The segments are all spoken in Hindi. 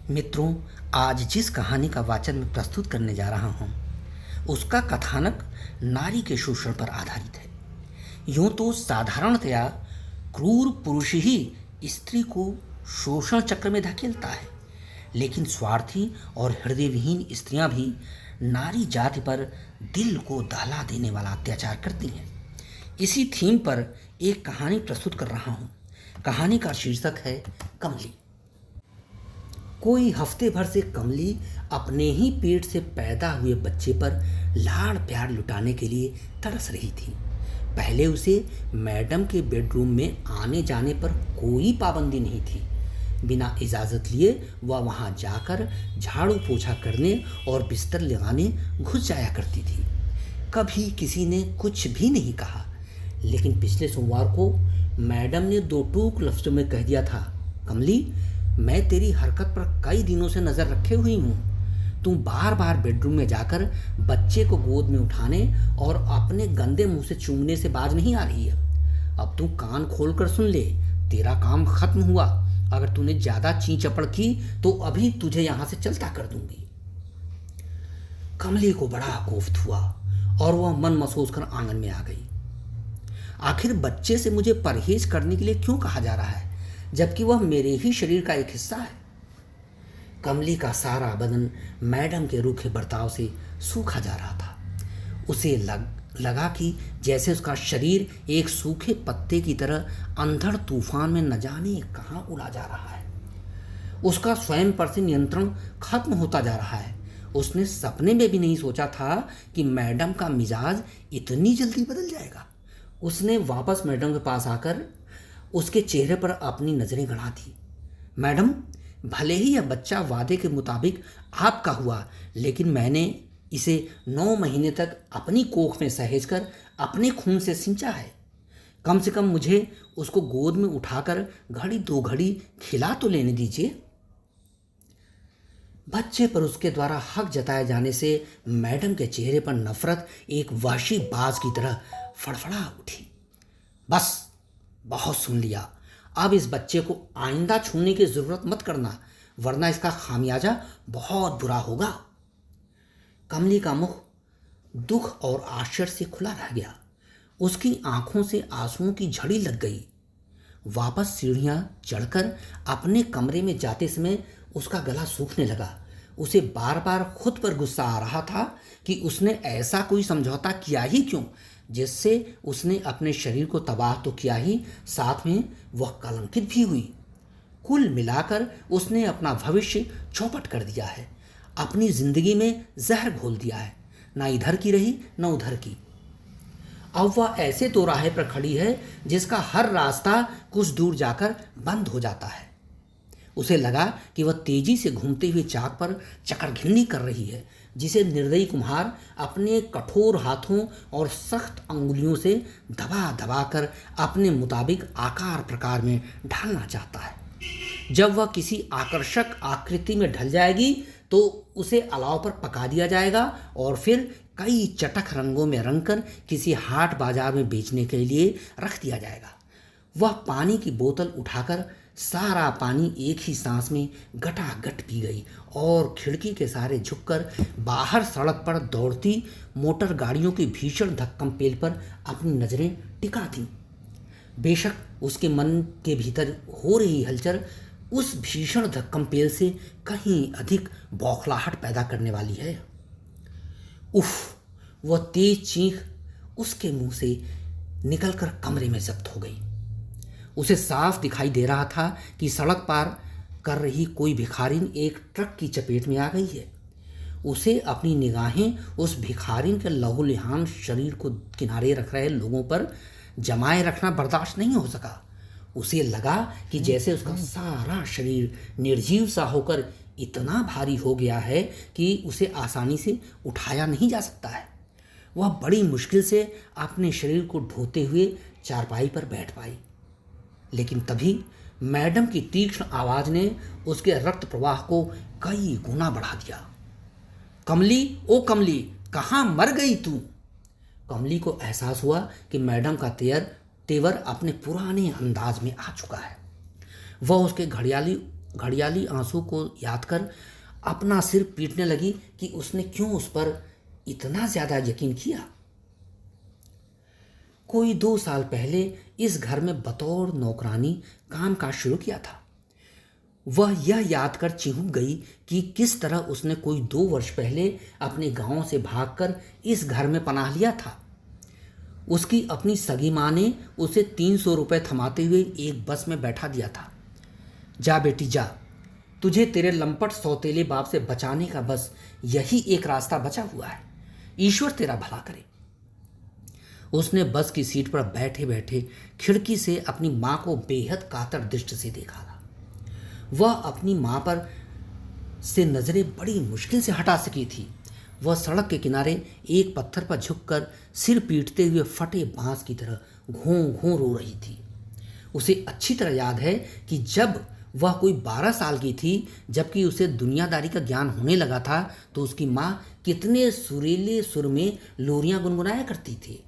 मित्रों, आज जिस कहानी का वाचन मैं प्रस्तुत करने जा रहा हूँ उसका कथानक नारी के शोषण पर आधारित है। यूं तो साधारणतया क्रूर पुरुष ही स्त्री को शोषण चक्र में धकेलता है, लेकिन स्वार्थी और हृदयविहीन स्त्रियां भी नारी जाति पर दिल को दहला देने वाला अत्याचार करती हैं। इसी थीम पर एक कहानी प्रस्तुत कर रहा हूँ। कहानी का शीर्षक है कमली। कोई हफ्ते भर से कमली अपने ही पेट से पैदा हुए बच्चे पर लाड़ प्यार लुटाने के लिए तरस रही थी। पहले उसे मैडम के बेडरूम में आने जाने पर कोई पाबंदी नहीं थी। बिना इजाज़त लिए वह वहां जाकर झाड़ू पोछा करने और बिस्तर लगाने घुस जाया करती थी। कभी किसी ने कुछ भी नहीं कहा, लेकिन पिछले सोमवार को मैडम ने दो टूक लफ्ज़ों में कह दिया था, कमली, मैं तेरी हरकत पर कई दिनों से नज़र रखे हुई हूँ। तुम बार बार बेडरूम में जाकर बच्चे को गोद में उठाने और अपने गंदे मुंह से चूमने से बाज नहीं आ रही है। अब तू कान खोल कर सुन ले, तेरा काम खत्म हुआ। अगर तूने ज़्यादा ची चपड़ की तो अभी तुझे यहाँ से चलता कर दूंगी। कमली को बड़ा कोफ्त हुआ और वह मन महसूस कर आंगन में आ गई। आखिर बच्चे से मुझे परहेज करने के लिए क्यों कहा जा रहा है, जबकि वह मेरे ही शरीर का एक हिस्सा है। कमली का सारा बदन मैडम के रूखे बर्ताव से सूखा जा रहा था। उसे लगा कि जैसे उसका शरीर एक सूखे पत्ते की तरह अंधड़ तूफान में न जाने कहाँ उड़ा जा रहा है। उसका स्वयं पर से नियंत्रण खत्म होता जा रहा है। उसने सपने में भी नहीं सोचा था कि मैडम का मिजाज इतनी जल्दी बदल जाएगा। उसने वापस मैडम के पास आकर उसके चेहरे पर अपनी नज़रें गड़ा दी। मैडम, भले ही यह बच्चा वादे के मुताबिक आपका हुआ, लेकिन मैंने इसे 9 महीने तक अपनी कोख में सहेजकर अपने खून से सिंचा है। कम से कम मुझे उसको गोद में उठाकर घड़ी 2 घड़ी खिला तो लेने दीजिए। बच्चे पर उसके द्वारा हक जताए जाने से मैडम के चेहरे पर नफरत एक वहशी बाज की तरह फड़फड़ा उठी। बस, बहुत सुन लिया। अब इस बच्चे को आइंदा छूने की जरूरत मत करना, वरना इसका खामियाजा बहुत बुरा होगा। कमली का मुख दुख और आश्चर्य से खुला रह गया। उसकी आंखों से आंसुओं की झड़ी लग गई। वापस सीढ़ियां चढ़कर अपने कमरे में जाते समय उसका गला सूखने लगा। उसे बार बार खुद पर गुस्सा आ रहा था कि उसने ऐसा कोई समझौता किया ही क्यों, जिससे उसने अपने शरीर को तबाह तो किया ही, साथ में वह कलंकित भी हुई। कुल मिलाकर उसने अपना भविष्य चौपट कर दिया है, अपनी जिंदगी में जहर घोल दिया है। ना इधर की रही न उधर की। अब वह ऐसे दोराहे पर खड़ी है जिसका हर रास्ता कुछ दूर जाकर बंद हो जाता है। उसे लगा कि वह तेजी से घूमते हुए चाक पर चकरघिन्नी कर रही है, जिसे निर्दयी कुम्हार अपने कठोर हाथों और सख्त अंगुलियों से दबा दबा कर अपने मुताबिक आकार प्रकार में ढालना चाहता है। जब वह किसी आकर्षक आकृति में ढल जाएगी तो उसे अलाव पर पका दिया जाएगा और फिर कई चटक रंगों में रंगकर किसी हाट बाजार में बेचने के लिए रख दिया जाएगा। वह पानी की बोतल उठाकर सारा पानी एक ही सांस में गटागट पी गई और खिड़की के सहारे झुककर बाहर सड़क पर दौड़ती मोटर गाड़ियों की भीषण धक्कम-पेल पर अपनी नज़रें टिका दी। बेशक उसके मन के भीतर हो रही हलचल उस भीषण धक्कम-पेल से कहीं अधिक बौखलाहट पैदा करने वाली है। उफ! वह तेज चीख उसके मुंह से निकलकर कमरे में जब्त हो गई। उसे साफ दिखाई दे रहा था कि सड़क पार कर रही कोई भिखारिन एक ट्रक की चपेट में आ गई है। उसे अपनी निगाहें उस भिखारिन के लहूलुहान शरीर को किनारे रख रहे लोगों पर जमाए रखना बर्दाश्त नहीं हो सका। उसे लगा कि जैसे उसका सारा शरीर निर्जीव सा होकर इतना भारी हो गया है कि उसे आसानी से उठाया नहीं जा सकता है। वह बड़ी मुश्किल से अपने शरीर को ढोते हुए चारपाई पर बैठ पाई, लेकिन तभी मैडम की तीक्ष्ण आवाज ने उसके रक्त प्रवाह को कई गुना बढ़ा दिया। कमली, ओ कमली, कहाँ मर गई तू? कमली को एहसास हुआ कि मैडम का तेवर अपने पुराने अंदाज में आ चुका है। वह उसके घड़ियाली घड़ियाली आंसू को याद कर अपना सिर पीटने लगी कि उसने क्यों उस पर इतना ज्यादा यकीन किया। कोई 2 साल पहले इस घर में बतौर नौकरानी काम काज शुरू किया था। वह यह याद कर चिढ़ गई कि किस तरह उसने कोई 2 वर्ष पहले अपने गांव से भागकर इस घर में पनाह लिया था। उसकी अपनी सगी माँ ने उसे 300 रुपये थमाते हुए एक बस में बैठा दिया था। जा बेटी जा, तुझे तेरे लंपट सौतेले बाप से बचाने का बस यही एक रास्ता बचा हुआ है। ईश्वर तेरा भला करे। उसने बस की सीट पर बैठे बैठे खिड़की से अपनी माँ को बेहद कातर दृष्टि से देखा था। वह अपनी माँ पर से नजरें बड़ी मुश्किल से हटा सकी थी। वह सड़क के किनारे एक पत्थर पर झुककर सिर पीटते हुए फटे बांस की तरह घों घों रो रही थी। उसे अच्छी तरह याद है कि जब वह कोई 12 साल की थी, जबकि उसे दुनियादारी का ज्ञान होने लगा था, तो उसकी माँ कितने सुरीले सुर में लोरियां गुनगुनाया करती थी।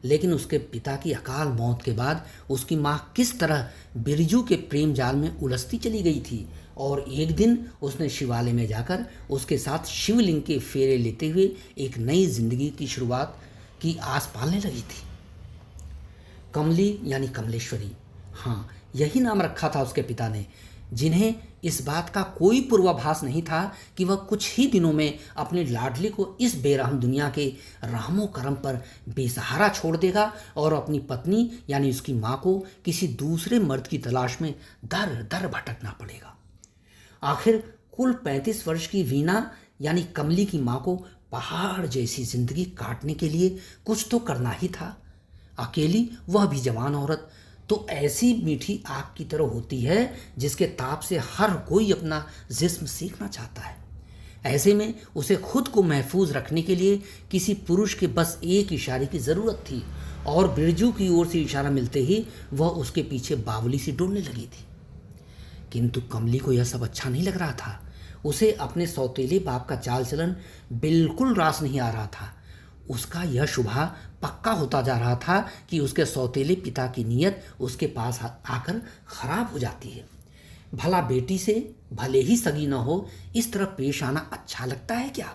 लेकिन उसके पिता की अकाल मौत के बाद उसकी माँ किस तरह बिरजू के प्रेम जाल में उलझती चली गई थी, और एक दिन उसने शिवालय में जाकर उसके साथ शिवलिंग के फेरे लेते हुए एक नई जिंदगी की शुरुआत की आस पालने लगी थी। कमली यानी कमलेश्वरी, हाँ यही नाम रखा था उसके पिता ने, जिन्हें इस बात का कोई पूर्वाभास नहीं था कि वह कुछ ही दिनों में अपनी लाडली को इस बेरहम दुनिया के रहमो करम पर बेसहारा छोड़ देगा और अपनी पत्नी यानी उसकी माँ को किसी दूसरे मर्द की तलाश में दर दर भटकना पड़ेगा। आखिर कुल 35 वर्ष की वीना यानी कमली की माँ को पहाड़ जैसी जिंदगी काटने के लिए कुछ तो करना ही था। अकेली, वह भी जवान औरत, तो ऐसी मीठी आग की तरह होती है जिसके ताप से हर कोई अपना जिस्म सीखना चाहता है। ऐसे में उसे खुद को महफूज रखने के लिए किसी पुरुष के बस एक इशारे की ज़रूरत थी, और बिरजू की ओर से इशारा मिलते ही वह उसके पीछे बावली सी डोलने लगी थी। किंतु कमली को यह सब अच्छा नहीं लग रहा था। उसे अपने सौतेले बाप का चाल चलन बिल्कुल रास नहीं आ रहा था। उसका यह शुभा पक्का होता जा रहा था कि उसके सौतेले पिता की नीयत उसके पास आकर खराब हो जाती है। भला बेटी से भले ही सगी न हो, इस तरह पेश आना अच्छा लगता है क्या?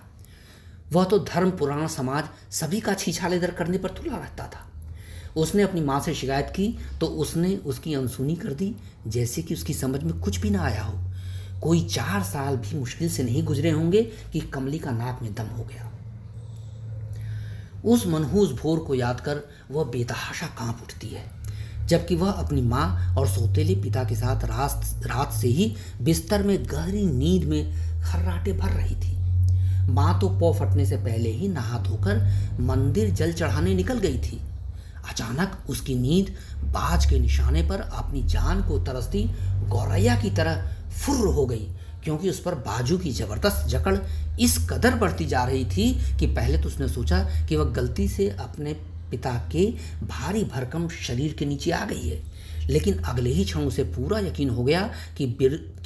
वह तो धर्म पुराण समाज सभी का छीछालेदर करने पर तुला रहता था। उसने अपनी माँ से शिकायत की तो उसने उसकी अनसुनी कर दी, जैसे कि उसकी समझ में कुछ भी ना आया हो। कोई 4 साल भी मुश्किल से नहीं गुजरे होंगे कि कमली का नाक में दम हो गया। उस मनहूस भोर को याद कर वह बेतहाशा कांप उठती है, जबकि वह अपनी माँ और सौतेले पिता के साथ रात से ही बिस्तर में गहरी नींद में खर्राटे भर रही थी। माँ तो पौ फटने से पहले ही नहा धोकर मंदिर जल चढ़ाने निकल गई थी। अचानक उसकी नींद बाज के निशाने पर अपनी जान को तरसती गौरैया की तरह फुर्र हो गई, क्योंकि उस पर बाजू की जबरदस्त जकड़ इस कदर बढ़ती जा रही थी कि पहले तो उसने सोचा कि वह गलती से अपने पिता के भारी भरकम शरीर के नीचे आ गई है, लेकिन अगले ही क्षण उसे पूरा यकीन हो गया कि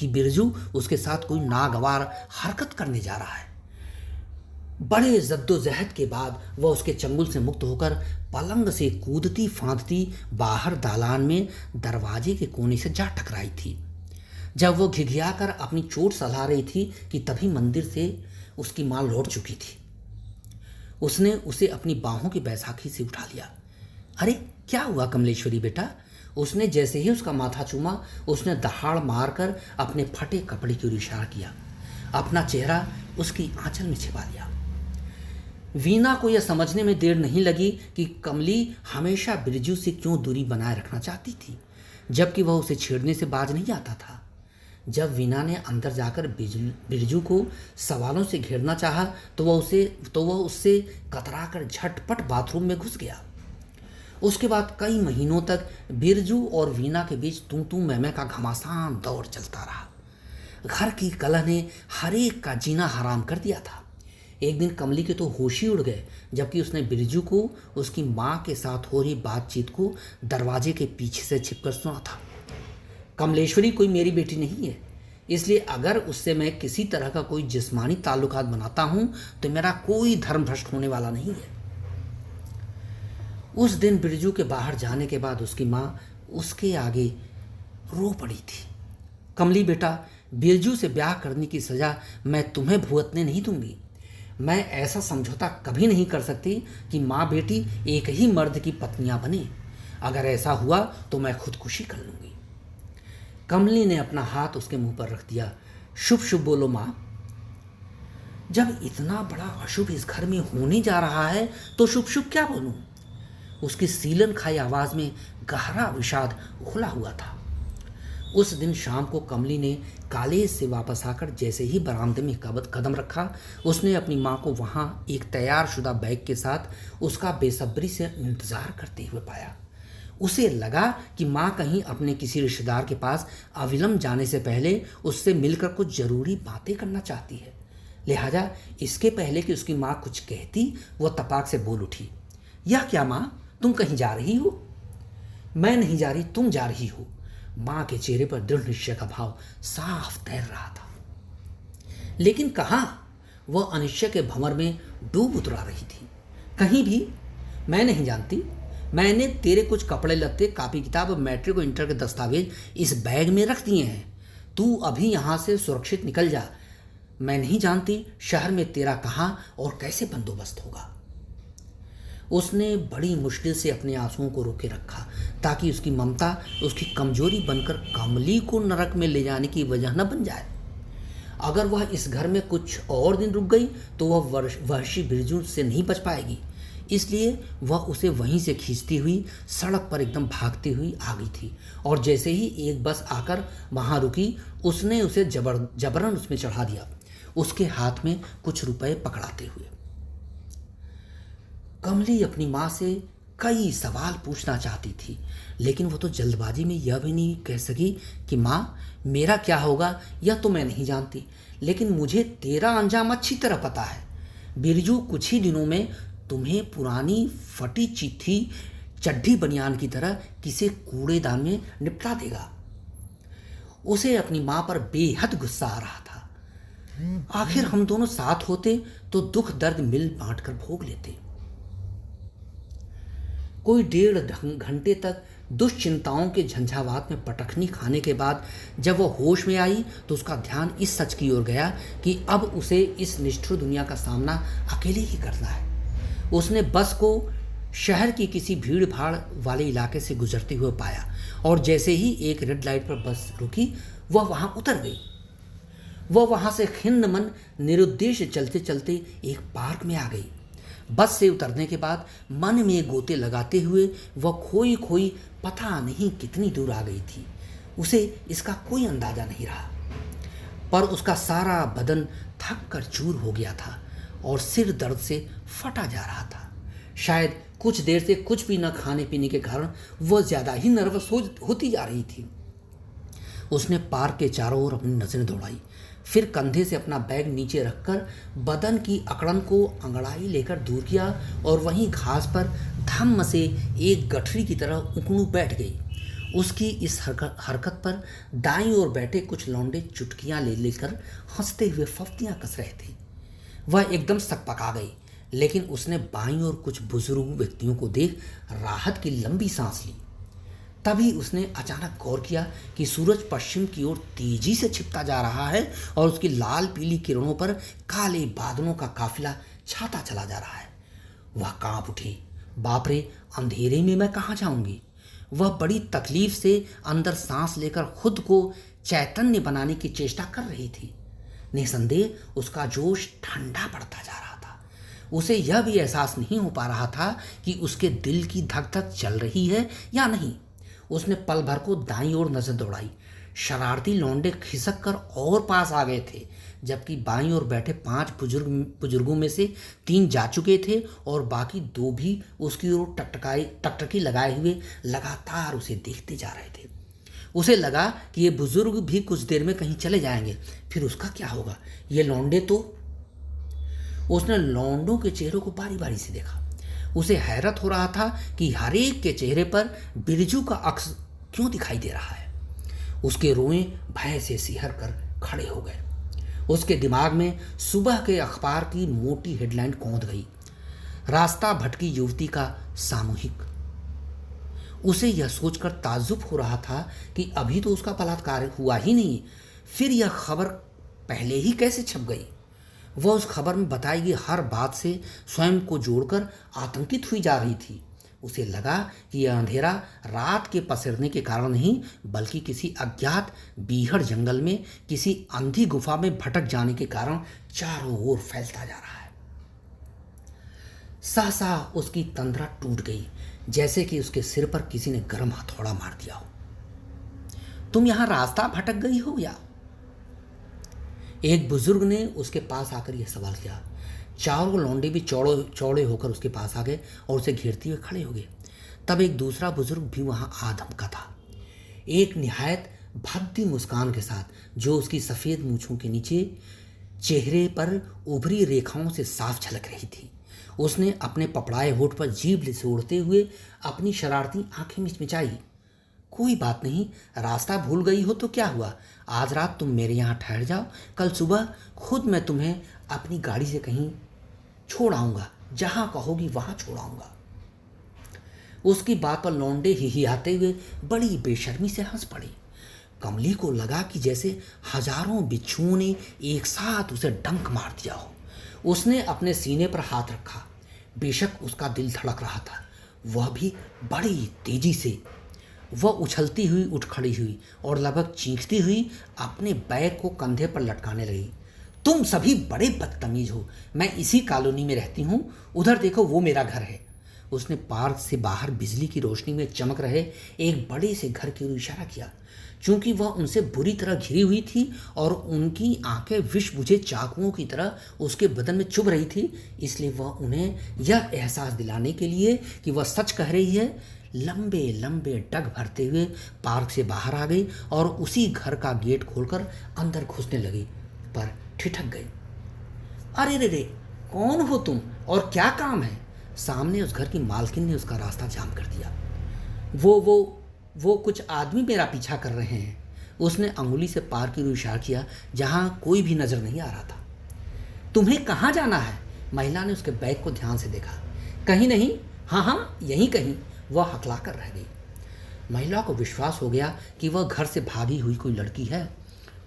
बिरजू उसके साथ कोई नागवार हरकत करने जा रहा है। बड़े जद्दोजहद के बाद वह उसके चंगुल से मुक्त होकर पलंग से कूदती फांदती बाहर दालान में दरवाजे के कोने से जा टकराई थी। जब वो घिघियाकर अपनी चोट सहला रही थी कि तभी मंदिर से उसकी माँ लौट चुकी थी। उसने उसे अपनी बाहों की बैसाखी से उठा लिया। अरे क्या हुआ कमलेश्वरी बेटा? उसने जैसे ही उसका माथा चूमा, उसने दहाड़ मारकर अपने फटे कपड़े की ओर इशारा किया, अपना चेहरा उसकी आंचल में छिपा लिया। वीना को यह समझने में देर नहीं लगी कि कमली हमेशा बिरजू से क्यों दूरी बनाए रखना चाहती थी, जबकि वह उसे छेड़ने से बाज नहीं आता था। जब वीना ने अंदर जाकर बिरजू को सवालों से घेरना चाहा तो वह उससे कतराकर झटपट बाथरूम में घुस गया। उसके बाद कई महीनों तक बिरजू और वीना के बीच तू तू मैं का घमासान दौर चलता रहा। घर की कलह ने हर एक का जीना हराम कर दिया था। एक दिन कमली के तो होश ही उड़ गए, जबकि उसने बिरजू को उसकी माँ के साथ हो रही बातचीत को दरवाजे के पीछे से छिपकर सुना था। कमलेश्वरी कोई मेरी बेटी नहीं है, इसलिए अगर उससे मैं किसी तरह का कोई जिस्मानी ताल्लुकात बनाता हूं तो मेरा कोई धर्म भ्रष्ट होने वाला नहीं है। उस दिन बिरजू के बाहर जाने के बाद उसकी माँ उसके आगे रो पड़ी थी। कमली बेटा, बिरजू से ब्याह करने की सज़ा मैं तुम्हें भुगतने नहीं दूंगी। मैं ऐसा समझौता कभी नहीं कर सकती कि माँ बेटी एक ही मर्द की पत्नियां बने। अगर ऐसा हुआ तो मैं खुदकुशी कर लूंगी। कमली ने अपना हाथ उसके मुंह पर रख दिया। शुभ शुभ बोलो माँ। जब इतना बड़ा अशुभ इस घर में होने जा रहा है तो शुभ शुभ क्या बोलूं? उसकी सीलन खाई आवाज में गहरा विषाद घुला हुआ था। उस दिन शाम को कमली ने कॉलेज से वापस आकर जैसे ही बरामदे में कदम रखा, उसने अपनी माँ को वहाँ एक तैयार शुदा बैग के साथ उसका बेसब्री से इंतजार करते हुए पाया। उसे लगा कि माँ कहीं अपने किसी रिश्तेदार के पास अविलंब जाने से पहले उससे मिलकर कुछ जरूरी बातें करना चाहती है। लिहाजा इसके पहले कि उसकी माँ कुछ कहती, वह तपाक से बोल उठी, यह क्या माँ, तुम कहीं जा रही हो? मैं नहीं जा रही, तुम जा रही हो। माँ के चेहरे पर दृढ़ निश्चय का भाव साफ तैर रहा था। लेकिन कहाँ? वह अनिश्चय के भंवर में डूब उतरा रही थी। कहीं भी? मैं नहीं जानती। मैंने तेरे कुछ कपड़े लत्ते, कापी किताब और मैट्रिक और इंटर के दस्तावेज इस बैग में रख दिए हैं। तू अभी यहाँ से सुरक्षित निकल जा। मैं नहीं जानती शहर में तेरा कहाँ और कैसे बंदोबस्त होगा। उसने बड़ी मुश्किल से अपने आंसुओं को रोके रखा ताकि उसकी ममता उसकी कमजोरी बनकर कमली को नरक में ले जाने की वजह न बन जाए। अगर वह इस घर में कुछ और दिन रुक गई तो वह वहशी बिरजू से नहीं बच पाएगी। इसलिए वह उसे वहीं से खींचती हुई सड़क पर एकदम भागती हुई आ गई थी। और जैसे ही एक बस आकर वहाँ रुकी, उसने उसे जबरन उसमें चढ़ा दिया, उसके हाथ में कुछ रुपए पकड़ाते हुए। कमली अपनी माँ से कई सवाल पूछना चाहती थी, लेकिन वो तो जल्दबाजी में यह भी नहीं कह सकी कि माँ, मेरा क्या होगा यह तो मैं नहीं जानती, लेकिन मुझे तेरा अंजाम अच्छी तरह पता है। बिरजू कुछ ही दिनों में तुम्हें पुरानी फटी चिट्ठी चड्ढी बनियान की तरह किसी कूड़ेदान में निपटा देगा। उसे अपनी माँ पर बेहद गुस्सा आ रहा था। आखिर हम दोनों साथ होते तो दुख दर्द मिल बांट कर भोग लेते। कोई 1.5 घंटे तक दुश्चिंताओं के झंझावात में पटखनी खाने के बाद जब वह होश में आई तो उसका ध्यान इस सच की ओर गया कि अब उसे इस निष्ठुर दुनिया का सामना अकेले ही करना है। उसने बस को शहर की किसी भीड़ भाड़ वाले इलाके से गुजरते हुए पाया और जैसे ही एक रेड लाइट पर बस रुकी, वह वहाँ उतर गई। वह वहाँ से खिन्न मन निरुद्देश्य चलते चलते एक पार्क में आ गई। बस से उतरने के बाद मन में गोते लगाते हुए वह खोई खोई पता नहीं कितनी दूर आ गई थी। उसे इसका कोई अंदाजा नहीं रहा, पर उसका सारा बदन थक कर चूर हो गया था और सिर दर्द से फटा जा रहा था। शायद कुछ देर से कुछ भी न खाने पीने के कारण वह ज़्यादा ही नर्वस होती जा रही थी। उसने पार्क के चारों ओर अपनी नज़रें दौड़ाई, फिर कंधे से अपना बैग नीचे रखकर बदन की अकड़न को अंगड़ाई लेकर दूर किया और वहीं घास पर धम्म से एक गठरी की तरह उकड़ू बैठ गई। उसकी इस हरकत पर दाईं ओर बैठे कुछ लौंडे चुटकियां ले लेकर हंसते हुए फफ्तियां कस रहे थे। वह एकदम सकपका गई, लेकिन उसने बाईं ओर कुछ बुजुर्ग व्यक्तियों को देख राहत की लंबी सांस ली। तभी उसने अचानक गौर किया कि सूरज पश्चिम की ओर तेजी से छिपता जा रहा है और उसकी लाल पीली किरणों पर काले बादलों का काफिला छाता चला जा रहा है। वह कांप उठी। बाप रे, अंधेरे में मैं कहाँ जाऊंगी? वह बड़ी तकलीफ से अंदर सांस लेकर खुद को चैतन्य बनाने की चेष्टा कर रही थी। निसंदेह उसका जोश ठंडा पड़ता जा रहा था। उसे यह भी एहसास नहीं हो पा रहा था कि उसके दिल की धक धक चल रही है या नहीं। उसने पल भर को दाईं ओर नजर दौड़ाई। शरारती लौंडे खिसक कर और पास आ गए थे, जबकि बाईं ओर बैठे 5 बुजुर्गों में से 3 जा चुके थे और बाकी 2 भी उसकी ओर टकटकी लगाए हुए लगातार उसे देखते जा रहे थे। उसे लगा कि ये बुजुर्ग भी कुछ देर में कहीं चले जाएंगे, फिर उसका क्या होगा? ये लौंडे तो। उसने लौंडों के चेहरों को बारी बारी से देखा। उसे हैरत हो रहा था कि हर एक के चेहरे पर बिरजू का अक्स क्यों दिखाई दे रहा है। उसके रोए भय से सिहर कर खड़े हो गए। उसके दिमाग में सुबह के अखबार की मोटी हेडलाइन कौंध गई, रास्ता भटकी युवती का सामूहिक। उसे यह सोचकर ताज्जुब हो रहा था कि अभी तो उसका बलात्कार हुआ ही नहीं, फिर यह खबर पहले ही कैसे छप गई? वह उस खबर में बताई गई हर बात से स्वयं को जोड़कर आतंकित हुई जा रही थी। उसे लगा कि यह अंधेरा रात के पसरने के कारण नहीं, बल्कि किसी अज्ञात बीहड़ जंगल में किसी अंधी गुफा में भटक जाने के कारण चारों ओर फैलता जा रहा है। सहसा उसकी तंद्रा टूट गई, जैसे कि उसके सिर पर किसी ने गर्म हथौड़ा मार दिया हो। तुम यहां रास्ता भटक गई हो या? एक बुजुर्ग ने उसके पास आकर यह सवाल किया। चारों लौंडे भी चौड़े होकर उसके पास आ गए और उसे घेरते हुए खड़े हो गए। तब एक दूसरा बुजुर्ग भी वहां आ धमका था, एक निहायत भद्दी मुस्कान के साथ, जो उसकी सफ़ेद मूछों के नीचे चेहरे पर उभरी रेखाओं से साफ झलक रही थी। उसने अपने पपड़ाए होठ पर जीभ निचोड़ते हुए अपनी शरारती आंखें मिचमिचाई। कोई बात नहीं, रास्ता भूल गई हो तो क्या हुआ? आज रात तुम मेरे यहाँ ठहर जाओ, कल सुबह खुद मैं तुम्हें अपनी गाड़ी से कहीं छोड़ आऊँगा, जहाँ कहोगी वहाँ छोड़ आऊँगा। उसकी बात पर लौंडे हिहियाते हुए बड़ी बेशर्मी से हंस पड़ी। कमली को लगा कि जैसे हजारों बिच्छुओं ने एक साथ उसे डंक मार दिया हो। उसने अपने सीने पर हाथ रखा। बेशक उसका दिल धड़क रहा था, वह भी बड़ी तेजी से। वह उछलती हुई उठ खड़ी हुई और लगभग चीखती हुई अपने बैग को कंधे पर लटकाने लगी। तुम सभी बड़े बदतमीज हो, मैं इसी कॉलोनी में रहती हूँ, उधर देखो वो मेरा घर है। उसने पार्क से बाहर बिजली की रोशनी में चमक रहे एक बड़े से घर की ओर इशारा किया। चूंकि वह उनसे बुरी तरह घिरी हुई थी और उनकी आंखें विष बुझे चाकुओं की तरह उसके बदन में चुभ रही थी, इसलिए वह उन्हें यह एहसास दिलाने के लिए कि वह सच कह रही है, लंबे लंबे डग भरते हुए पार्क से बाहर आ गई और उसी घर का गेट खोलकर अंदर घुसने लगी, पर ठिठक गई। अरे रे रे, कौन हो तुम और क्या काम है? सामने उस घर की मालकिन ने उसका रास्ता जाम कर दिया। वो कुछ आदमी मेरा पीछा कर रहे हैं। उसने अंगुली से पार की ओर इशारा किया, जहां कोई भी नजर नहीं आ रहा था। तुम्हें कहाँ जाना है? महिला ने उसके बैग को ध्यान से देखा। कहीं नहीं, हाँ यहीं कहीं, वह हकला कर रह गई। महिला को विश्वास हो गया कि वह घर से भागी हुई कोई लड़की है।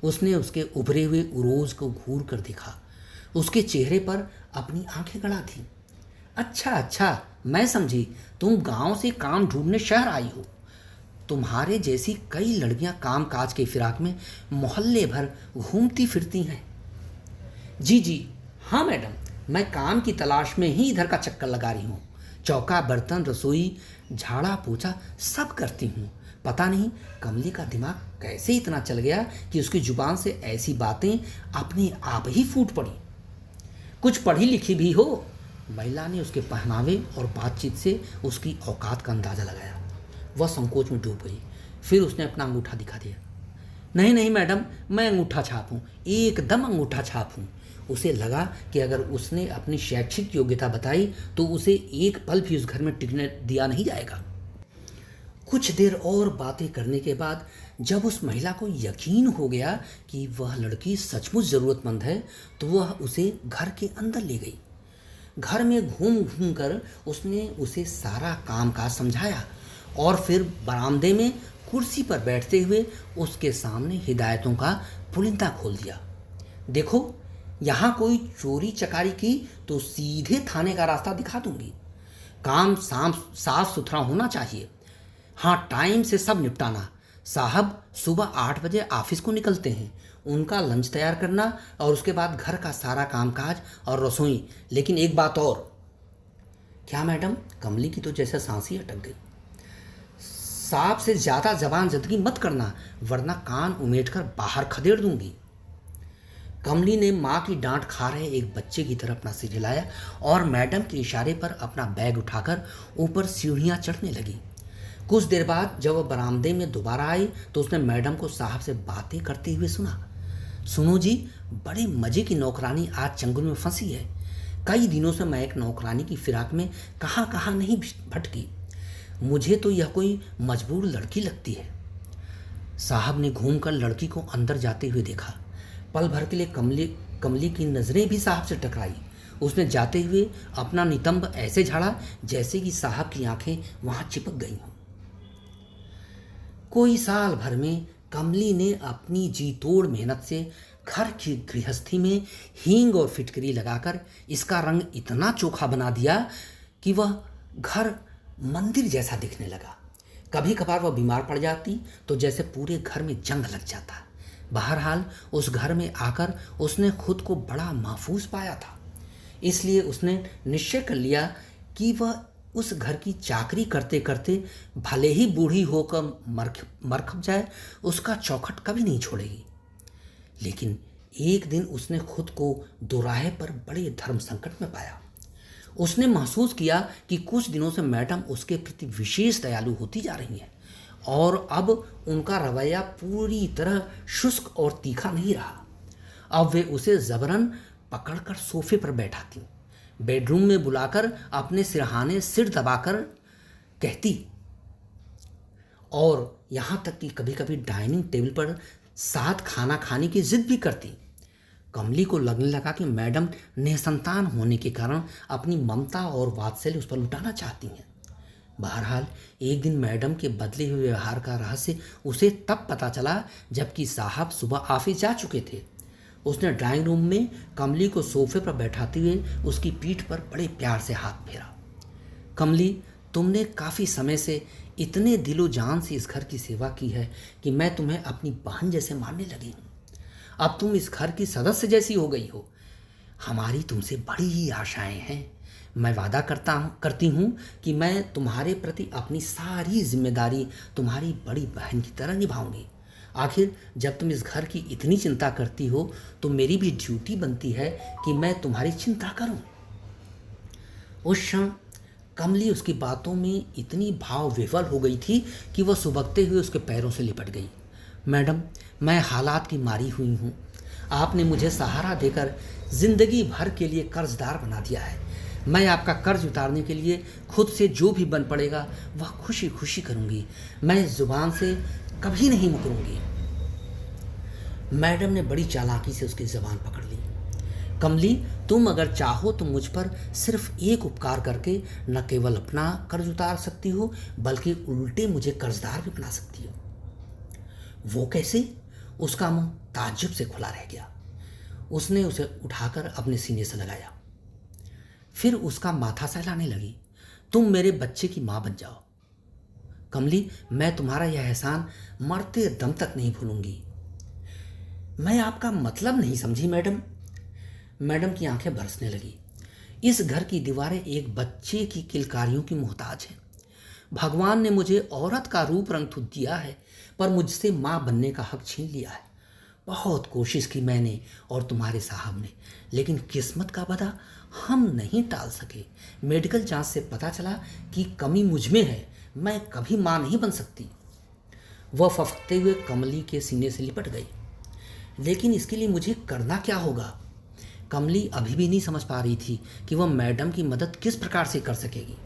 उसने उसके उभरे हुए उरोज को घूर कर देखा। उसके चेहरे पर अपनी आंखें गड़ा थी। अच्छा, मैं समझी, तुम गांव से काम ढूंढने शहर आई हो। तुम्हारे जैसी कई लड़कियां काम काज के फिराक में मोहल्ले भर घूमती फिरती हैं। जी, हाँ मैडम, मैं काम की तलाश में ही इधर का चक्कर लगा रही हूँ। चौका बर्तन रसोई झाड़ा पोछा सब करती हूँ। पता नहीं कमली का दिमाग कैसे इतना चल गया कि उसकी जुबान से ऐसी बातें अपने आप ही फूट पड़ी। कुछ पढ़ी लिखी भी हो? महिला ने उसके पहनावे और बातचीत से उसकी औकात का अंदाज़ा लगाया। वह संकोच में डूब गई। फिर उसने अपना अंगूठा दिखा दिया। नहीं मैडम, मैं अंगूठा छाप हूँ, एकदम अंगूठा छाप हूँ। उसे लगा कि अगर उसने अपनी शैक्षिक योग्यता बताई तो उसे एक पल भी उस घर में टिकने दिया नहीं जाएगा। कुछ देर और बातें करने के बाद जब उस महिला को यकीन हो गया कि वह लड़की सचमुच ज़रूरतमंद है, तो वह उसे घर के अंदर ले गई। घर में घूम घूम कर उसने उसे सारा कामकाज समझाया और फिर बरामदे में कुर्सी पर बैठते हुए उसके सामने हिदायतों का पुलिंदा खोल दिया। देखो, यहाँ कोई चोरी चकारी की तो सीधे थाने का रास्ता दिखा दूंगी। काम साफ सुथरा होना चाहिए। हाँ, टाइम से सब निपटाना। साहब सुबह 8 बजे ऑफिस को निकलते हैं, उनका लंच तैयार करना और उसके बाद घर का सारा कामकाज और रसोई। लेकिन एक बात और। क्या मैडम? कमली की तो जैसे सांस ही अटक गई। सांप से ज़्यादा जबान जदगी मत करना, वरना कान उमेटकर बाहर खदेड़ दूंगी। कमली ने माँ की डांट खा रहे एक बच्चे की तरह अपना सिर हिलाया और मैडम के इशारे पर अपना बैग उठाकर ऊपर सीढ़ियाँ चढ़ने लगी। कुछ देर बाद जब वह बरामदे में दोबारा आई तो उसने मैडम को साहब से बातें करते हुए सुना। सुनो जी, बड़े मज़े की नौकरानी आज चंगुल में फंसी है। कई दिनों से मैं एक नौकरानी की फिराक में कहाँ कहाँ नहीं भटकी। मुझे तो यह कोई मजबूर लड़की लगती है। साहब ने घूमकर लड़की को अंदर जाते हुए देखा। पल भर के लिए कमली की नज़रें भी साहब से टकराई। उसने जाते हुए अपना नितंब ऐसे झाड़ा जैसे कि साहब की आंखें वहाँ चिपक गई हों। कोई साल भर में कमली ने अपनी जी तोड़ मेहनत से घर की गृहस्थी में हींग और फिटकरी लगाकर इसका रंग इतना चोखा बना दिया कि वह घर मंदिर जैसा दिखने लगा। कभी कभार वह बीमार पड़ जाती तो जैसे पूरे घर में जंग लग जाता। बहरहाल उस घर में आकर उसने खुद को बड़ा महफूज पाया था। इसलिए उसने निश्चय कर लिया कि वह उस घर की चाकरी करते करते भले ही बूढ़ी होकर मर खप जाए, उसका चौखट कभी नहीं छोड़ेगी। लेकिन एक दिन उसने खुद को दोराहे पर बड़े धर्म संकट में पाया। उसने महसूस किया कि कुछ दिनों से मैडम उसके प्रति विशेष दयालु होती जा रही हैं और अब उनका रवैया पूरी तरह शुष्क और तीखा नहीं रहा। अब वे उसे जबरन पकड़कर सोफे पर बैठाती, बेडरूम में बुलाकर अपने सिरहाने सिर दबाकर कहती और यहाँ तक कि कभी कभी डाइनिंग टेबल पर साथ खाना खाने की जिद भी करती। कमली को लगने लगा कि मैडम निसंतान होने के कारण अपनी ममता और वात्सल्य उस पर लुटाना चाहती हैं। बहरहाल एक दिन मैडम के बदले हुए व्यवहार का रहस्य उसे तब पता चला जबकि साहब सुबह ऑफिस जा चुके थे। उसने ड्राइंग रूम में कमली को सोफे पर बैठाते हुए उसकी पीठ पर बड़े प्यार से हाथ फेरा। कमली, तुमने काफ़ी समय से इतने दिलो जान से इस घर की सेवा की है कि मैं तुम्हें अपनी बहन जैसे मानने लगी हूँ। अब तुम इस घर की सदस्य जैसी हो गई हो। हमारी तुमसे बड़ी ही आशाएं हैं। मैं वादा करती हूँ कि मैं तुम्हारे प्रति अपनी सारी जिम्मेदारी तुम्हारी बड़ी बहन की तरह निभाऊंगी। आखिर जब तुम इस घर की इतनी चिंता करती हो तो मेरी भी ड्यूटी बनती है कि मैं तुम्हारी चिंता करूं। उस क्षण कमली उसकी बातों में इतनी भाव विह्वल हो गई थी कि वह सुबकते हुए उसके पैरों से लिपट गई। मैडम, मैं हालात की मारी हुई हूँ। आपने मुझे सहारा देकर जिंदगी भर के लिए कर्जदार बना दिया है। मैं आपका कर्ज उतारने के लिए खुद से जो भी बन पड़ेगा वह खुशी खुशी करूँगी। मैं जुबान से कभी नहीं मुकरूंगी। मैडम ने बड़ी चालाकी से उसकी जबान पकड़ ली। कमली, तुम अगर चाहो तो मुझ पर सिर्फ एक उपकार करके न केवल अपना कर्ज उतार सकती हो बल्कि उल्टे मुझे कर्जदार भी बना सकती हो। वो कैसे? उसका मुंह ताज्जुब से खुला रह गया। उसने उसे उठाकर अपने सीने से लगाया, फिर उसका माथा सहलाने लगी। तुम मेरे बच्चे की माँ बन जाओ कमली, मैं तुम्हारा यह एहसान मरते दम तक नहीं भूलूंगी। मैं आपका मतलब नहीं समझी मैडम। मैडम की आंखें बरसने लगी। इस घर की दीवारें एक बच्चे की किलकारियों की मोहताज हैं। भगवान ने मुझे औरत का रूप रंग तो दिया है पर मुझसे माँ बनने का हक छीन लिया है। बहुत कोशिश की मैंने और तुम्हारे साहब ने, लेकिन किस्मत का बदा हम नहीं टाल सके। मेडिकल जांच से पता चला कि कमी मुझ में है। मैं कभी माँ नहीं बन सकती। वह फफकते हुए कमली के सीने से लिपट गई। लेकिन इसके लिए मुझे करना क्या होगा? कमली अभी भी नहीं समझ पा रही थी कि वह मैडम की मदद किस प्रकार से कर सकेगी।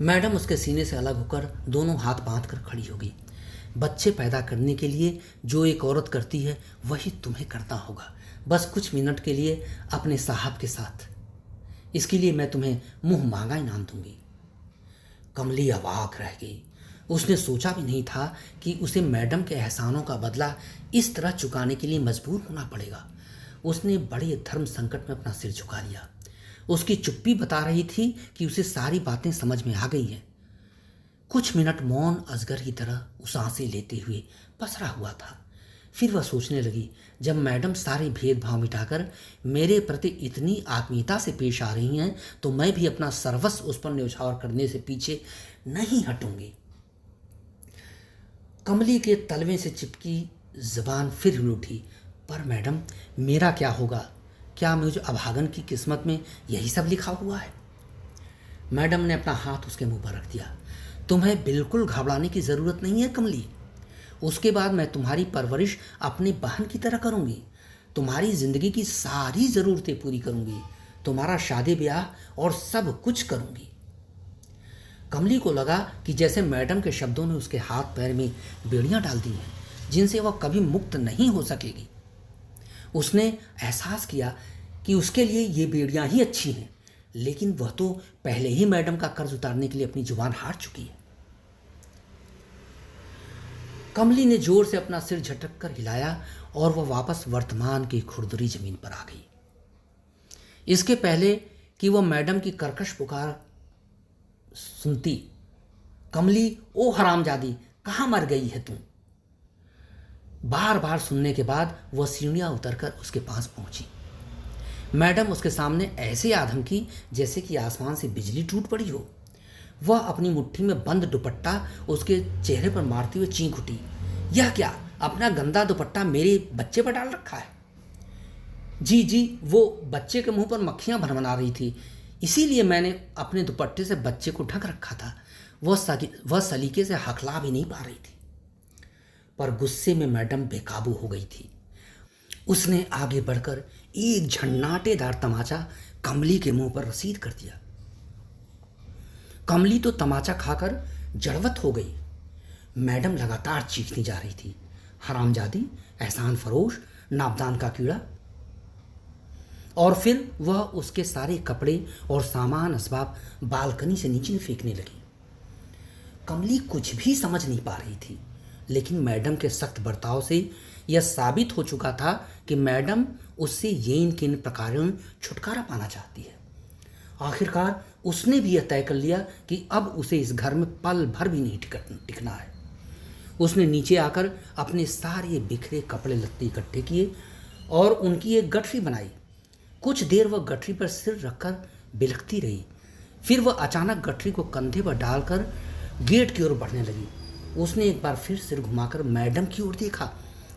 मैडम उसके सीने से अलग होकर दोनों हाथ बांध कर खड़ी हो गई। बच्चे पैदा करने के लिए जो एक औरत करती है वही तुम्हें करना होगा, बस कुछ मिनट के लिए अपने साहब के साथ। इसके लिए मैं तुम्हें मुंह मांगा इनाम दूंगी। कमली अवाक रह गई। उसने सोचा भी नहीं था कि उसे मैडम के एहसानों का बदला इस तरह चुकाने के लिए मजबूर होना पड़ेगा। उसने बड़े धर्म संकट में अपना सिर झुका लिया। उसकी चुप्पी बता रही थी कि उसे सारी बातें समझ में आ गई हैं। कुछ मिनट मौन अजगर की तरह सांसें लेते हुए पसरा हुआ था। फिर वह सोचने लगी, जब मैडम सारे भेदभाव मिटाकर मेरे प्रति इतनी आत्मीयता से पेश आ रही हैं तो मैं भी अपना सर्वस्व उस पर न्यौछावर करने से पीछे नहीं हटूंगी। कमली के तलवे से चिपकी जबान फिर हिल उठी। पर मैडम, मेरा क्या होगा? क्या मुझे अभागन की किस्मत में यही सब लिखा हुआ है? मैडम ने अपना हाथ उसके मुंह पर रख दिया। तुम्हें बिल्कुल घबराने की ज़रूरत नहीं है कमली। उसके बाद मैं तुम्हारी परवरिश अपनी बहन की तरह करूँगी। तुम्हारी ज़िंदगी की सारी ज़रूरतें पूरी करूँगी। तुम्हारा शादी ब्याह और सब कुछ करूँगी। कमली को लगा कि जैसे मैडम के शब्दों ने उसके हाथ पैर में बेड़ियां डाल दी हैं जिनसे वह कभी मुक्त नहीं हो सकेगी। उसने एहसास किया कि उसके लिए ये बेड़ियां ही अच्छी हैं, लेकिन वह तो पहले ही मैडम का कर्ज उतारने के लिए अपनी जुबान हार चुकी है। कमली ने जोर से अपना सिर झटक कर हिलाया और वह वापस वर्तमान की खुरदुरी जमीन पर आ गई। इसके पहले कि वह मैडम की कर्कश पुकार सुनती, कमली, ओ हरामजादी, कहाँ मर गई है तू? बार बार सुनने के बाद वह सीढ़ियां उतरकर उसके पास पहुंची। मैडम उसके सामने ऐसे आधम की जैसे कि आसमान से बिजली टूट पड़ी हो। वह अपनी मुट्ठी में बंद दुपट्टा उसके चेहरे पर मारती हुए चीख उठी, यह क्या, अपना गंदा दुपट्टा मेरे बच्चे पर डाल रखा है? जी जी, वो बच्चे के मुंह पर मक्खियां भनभना रही थी, इसीलिए मैंने अपने दुपट्टे से बच्चे को ढक रखा था। वह सलीके से हकला भी नहीं पा रही थी। पर गुस्से में मैडम बेकाबू हो गई थी। उसने आगे बढ़कर एक झन्नाटेदार तमाचा कमली के मुंह पर रसीद कर दिया। कमली तो तमाचा खाकर जड़वत हो गई। मैडम लगातार चीखती जा रही थी, हरामजादी, एहसान फरोश, नापदान का कीड़ा। और फिर वह उसके सारे कपड़े और सामान असबाब बालकनी से नीचे फेंकने लगी। कमली कुछ भी समझ नहीं पा रही थी, लेकिन मैडम के सख्त बर्ताव से यह साबित हो चुका था कि मैडम उससे ये किन प्रकारों छुटकारा पाना चाहती है। आखिरकार उसने भी यह तय कर लिया कि अब उसे इस घर में पल भर भी नहीं टिकना है। उसने नीचे आकर अपने सारे बिखरे कपड़े लत्ते इकट्ठे किए और उनकी एक गठरी बनाई। कुछ देर वह गठरी पर सिर रखकर बिलखती रही। फिर वह अचानक गठरी को कंधे पर डालकर गेट की ओर बढ़ने लगी। उसने एक बार फिर सिर घुमाकर मैडम की ओर देखा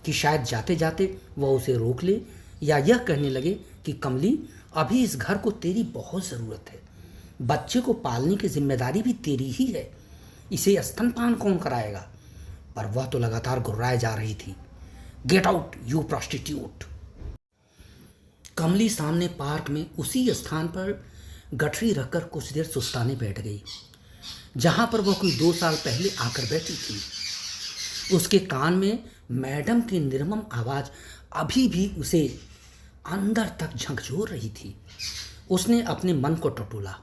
कि शायद जाते जाते वह उसे रोक ले या यह कहने लगे कि कमली, अभी इस घर को तेरी बहुत ज़रूरत है। बच्चे को पालने की जिम्मेदारी भी तेरी ही है। इसे स्तनपान कौन कराएगा? पर वह तो लगातार घुर्राए जा रही थी। Get out you prostitute. कमली सामने पार्क में उसी स्थान पर गठरी रखकर कुछ देर सुस्ताने बैठ गई जहां पर वह कोई 2 साल पहले आकर बैठी थी। उसके कान में मैडम की निर्मम आवाज़ अभी भी उसे अंदर तक झकझोर रही थी। उसने अपने मन को टटोला।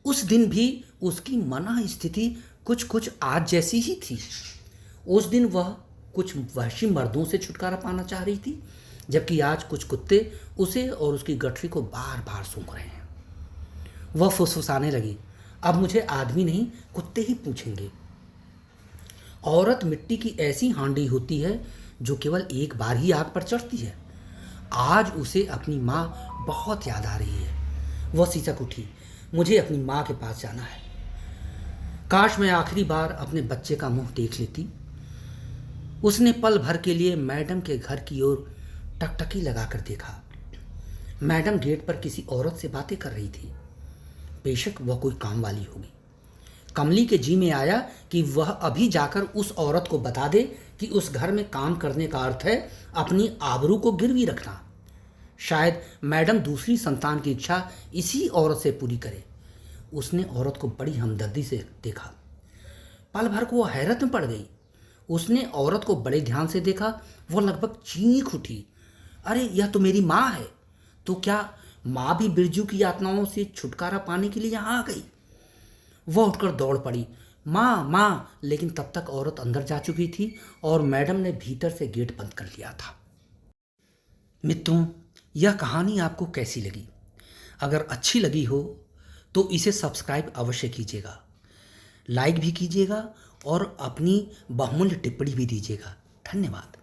उस दिन भी उसकी मना स्थिति कुछ कुछ आज जैसी ही थी। उस दिन वह कुछ वहशी मर्दों से छुटकारा पाना चाह रही थी, जबकि आज कुछ कुत्ते उसे और उसकी गठरी को बार बार सूंघ रहे हैं। वह फुसफुसाने लगी, अब मुझे आदमी नहीं कुत्ते ही पूछेंगे। औरत मिट्टी की ऐसी हांडी होती है जो केवल एक बार ही आग पर चढ़ती है। आज उसे अपनी माँ बहुत याद आ रही है। वह सिसक उठी, मुझे अपनी माँ के पास जाना है। काश मैं आखिरी बार अपने बच्चे का मुंह देख लेती। उसने पल भर के लिए मैडम के घर की ओर टकटकी लगाकर देखा। मैडम गेट पर किसी औरत से बातें कर रही थी। बेशक वह कोई काम वाली होगी। कमली के जी में आया कि वह अभी जाकर उस औरत को बता दे कि उस घर में काम करने का अर्थ है अपनी आबरू को गिरवी रखना। शायद मैडम दूसरी संतान की इच्छा इसी औरत से पूरी करे। उसने औरत को बड़ी हमदर्दी से देखा। पल भर को वह हैरत में पड़ गई। उसने औरत को बड़े ध्यान से देखा। वह लगभग चीख उठी, अरे यह तो मेरी माँ है। तो क्या माँ भी बिरजू की यातनाओं से छुटकारा पाने के लिए यहाँ आ गई? वह उठकर दौड़ पड़ी, माँ माँ, लेकिन तब तक औरत अंदर जा चुकी थी और मैडम ने भीतर से गेट बंद कर लिया था। मित्रों, यह कहानी आपको कैसी लगी? अगर अच्छी लगी हो तो इसे सब्सक्राइब अवश्य कीजिएगा, लाइक भी कीजिएगा और अपनी बहुमूल्य टिप्पणी भी दीजिएगा। धन्यवाद।